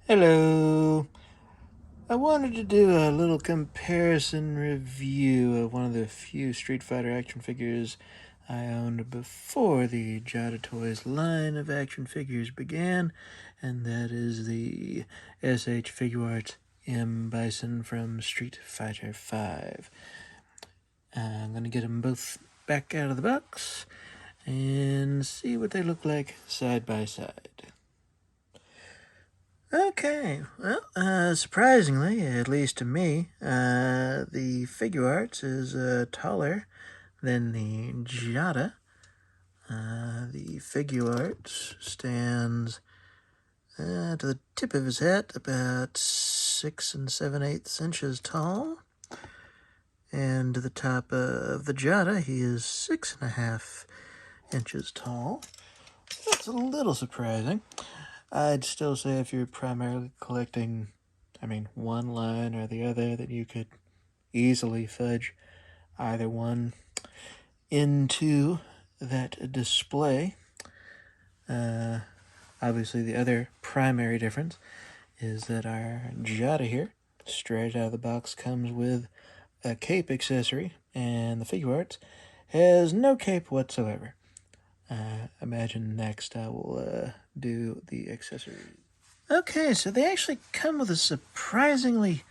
Hello. I wanted to do a little comparison review of one of the few Street Fighter action figures I owned before the Jada Toys line of action figures began, and that is the S.H. Figuarts M. Bison from Street Fighter V. I'm going to get them both back out of the box and see what they look like side by side. Okay, well, surprisingly, at least to me, the Figuarts is taller than the Jada. The Figuarts stands to the tip of his head about 6 7/8 inches tall, and to the top of the Jada, he is 6.5 inches tall. That's a little surprising. I'd still say if you're primarily collecting, one line or the other, that you could easily fudge either one into that display. Obviously, the other primary difference is that our Jada here, straight out of the box, comes with a cape accessory, and the Figuarts has no cape whatsoever. Imagine next I will do the accessories. Okay, so they actually come with a surprisingly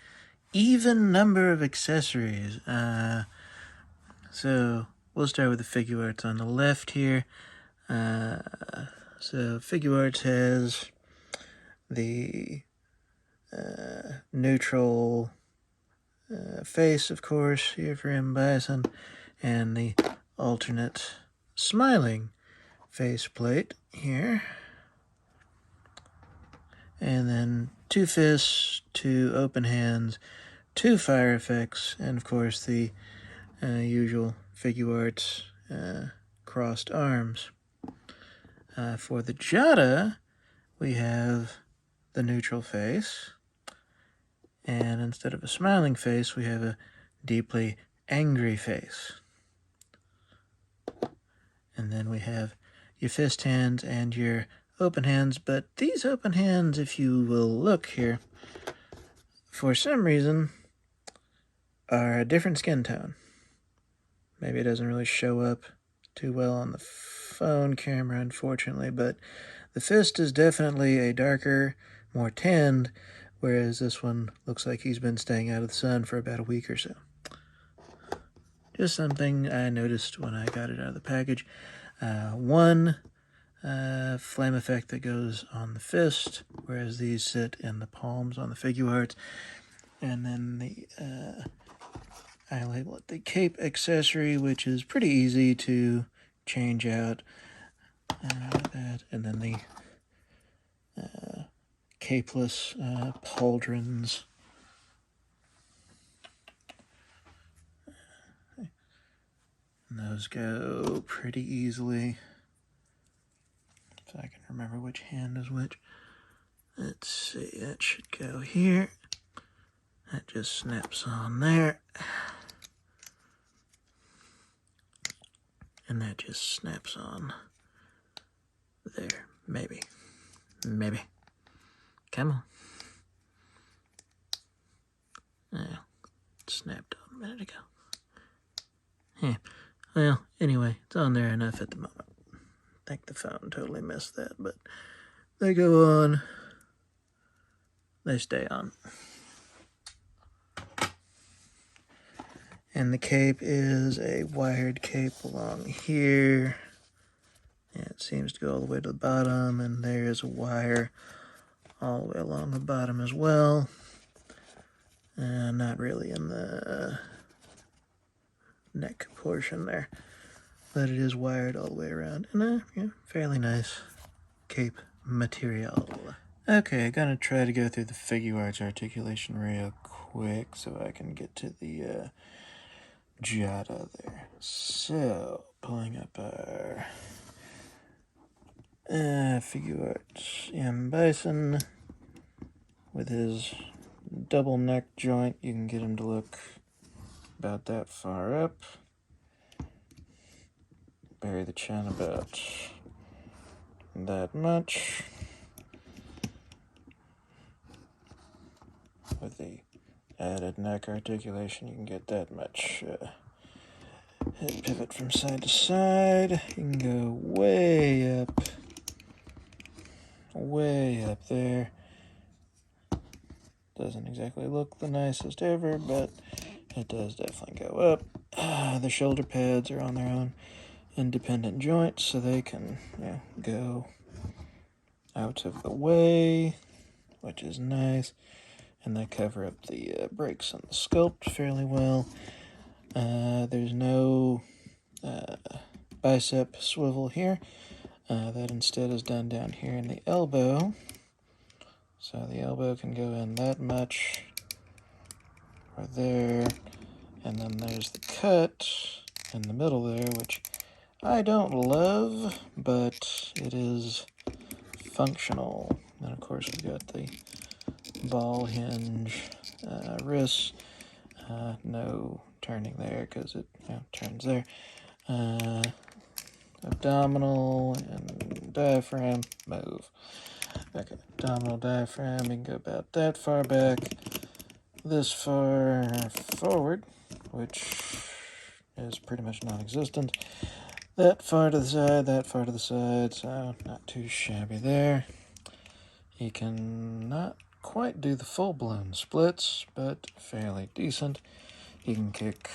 even number of accessories. So we'll start with the Figuarts on the left here. So Figuarts has the neutral face, of course, here for M. Bison, and the alternate smiling faceplate here. And then 2 fists, 2 open hands, 2 fire effects, and of course the usual Figuarts crossed arms. For the Jada, we have the neutral face, and instead of a smiling face, we have a deeply angry face. And then we have your fist hands and your open hands, but these open hands, if you will look here, for some reason are a different skin tone. Maybe it doesn't really show up too well on the phone camera, unfortunately, but the fist is definitely a darker, more tanned, whereas this one looks like he's been staying out of the sun for about a week or so. Just something I noticed when I got it out of the package. One flame effect that goes on the fist, whereas these sit in the palms on the Figuarts. And then the I label it the cape accessory, which is pretty easy to change out. That, and then the capeless pauldrons. And those go pretty easily. If I can remember which hand is which. Let's see, that should go here. That just snaps on there. And that just snaps on there. Maybe. Come on. Oh, it snapped on a minute ago. Yeah. Well, anyway, it's on there enough at the moment. I think the phone totally missed that, but they go on. They stay on. And the cape is a wired cape along here. And it seems to go all the way to the bottom, and there is a wire all the way along the bottom as well. Not really in the neck portion there, but it is wired all the way around. And fairly nice cape material. Okay, gonna try to go through the Figuarts articulation real quick so I can get to the Jada there. So, pulling up our Figuarts M. Bison with his double neck joint. You can get him to look about that far up. Bury the chin about that much. with the added neck articulation, you can get that much hip pivot from side to side. You can go way up there. Doesn't exactly look the nicest ever, but it does definitely go up. The shoulder pads are on their own independent joints, so they can go out of the way, which is nice. And they cover up the breaks on the sculpt fairly well. There's no bicep swivel here. That instead is done down here in the elbow. So the elbow can go in that much, or there, and then there's the cut in the middle there, which I don't love, but it is functional. And of course we've got the ball hinge wrists. No turning there because it turns there. Abdominal and diaphragm, move. Back at abdominal diaphragm, you can go about that far back, this far forward, which is pretty much non-existent. That far to the side, that far to the side, so not too shabby there. You can not quite do the full-blown splits, but fairly decent. You can kick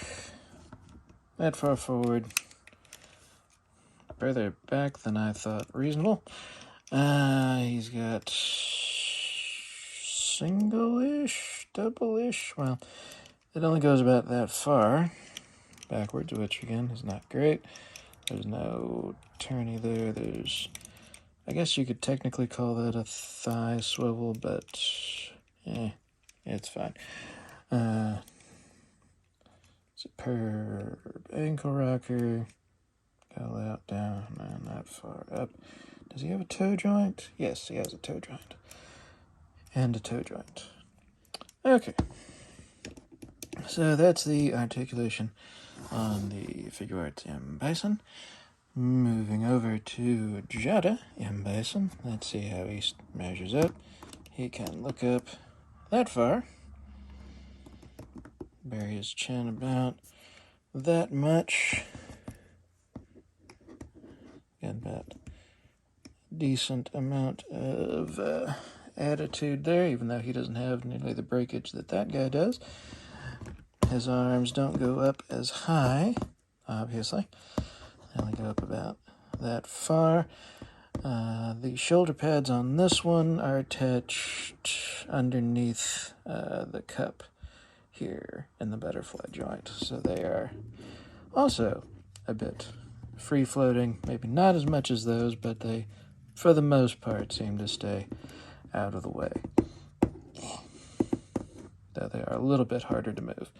that far forward, further back than I thought reasonable. He's got single-ish, double-ish. Well, it only goes about that far backwards, which again is not great. There's no tourney there. There's, I guess you could technically call that a thigh swivel, but it's fine. Superb ankle rocker. Go out, down, and that far up. Does he have a toe joint? Yes, he has a toe joint. And a toe joint. Okay. So that's the articulation on the Figuarts M. Bison. Moving over to Jada M. Bison. Let's see how he measures up. He can look up that far. Bury his chin about that much. Got that decent amount of attitude there, even though he doesn't have nearly the breakage that guy does. His arms don't go up as high, obviously. They only go up about that far. The shoulder pads on this one are attached underneath the cup here in the butterfly joint. So they are also a bit free-floating, maybe not as much as those, but they, for the most part, seem to stay out of the way. Though they are a little bit harder to move.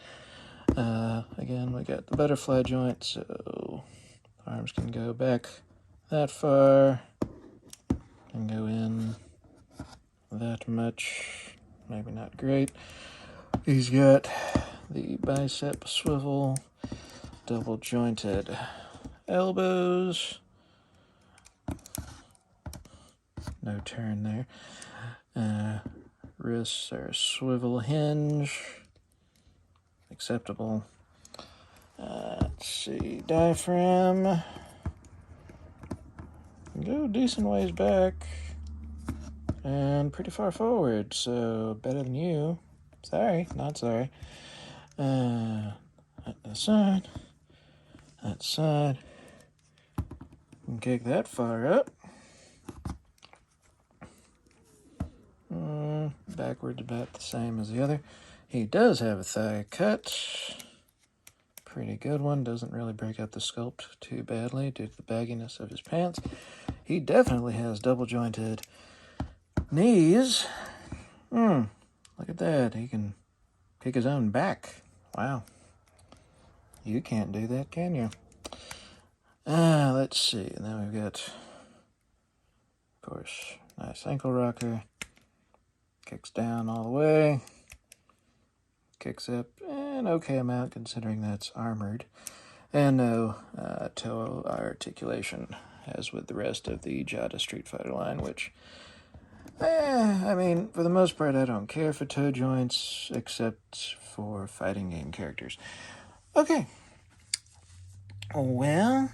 Again, we got the butterfly joint, so arms can go back that far, and go in that much, maybe not great. He's got the bicep swivel, double jointed elbows, no turn there. Wrists are swivel hinge, acceptable. Let's see, diaphragm, go decent ways back, and pretty far forward, so better than you. Sorry, not sorry. That side, that side. You can kick that far up. Backwards about the same as the other. He does have a thigh cut. Pretty good one. Doesn't really break up the sculpt too badly due to the bagginess of his pants. He definitely has double jointed knees. Look at that. He can kick his own back. Wow. You can't do that, can you? Let's see. And then we've got, of course, nice ankle rocker. Kicks down all the way. Kicks up an okay amount considering that's armored. And no toe articulation, as with the rest of the Jada Street Fighter line, which I mean, for the most part, I don't care for toe joints, except for fighting game characters. Okay. Well,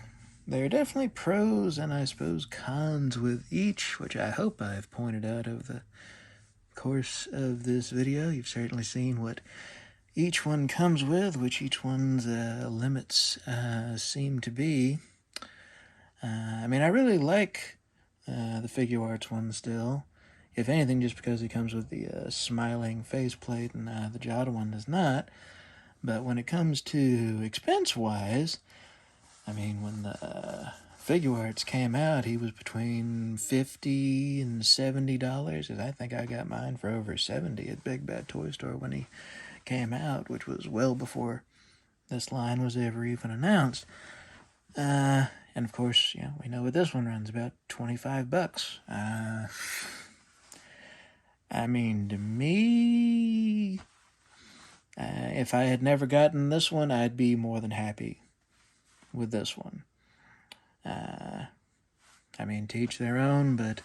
there are definitely pros and I suppose cons with each, which I hope I've pointed out over the course of this video. You've certainly seen what each one comes with, which each one's limits seem to be. I mean, I really like the Figuarts one still. If anything, just because it comes with the smiling faceplate and the Jada one does not. But when it comes to expense-wise, I mean, when the Figuarts came out, he was between $50 and $70. I think I got mine for over $70 at Big Bad Toy Store when he came out, which was well before this line was ever even announced. And of course, you know, we know what this one runs, about $25. I mean, to me, if I had never gotten this one, I'd be more than happy with this one. I mean, to each their own, but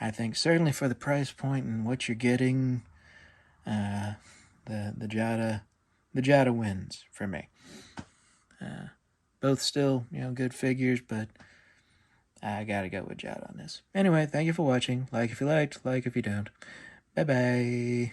I think certainly for the price point and what you're getting, the Jada wins for me. Both still, you know, good figures, but I gotta go with Jada on this. Anyway, thank you for watching. Like if you liked, like if you don't. Bye-bye.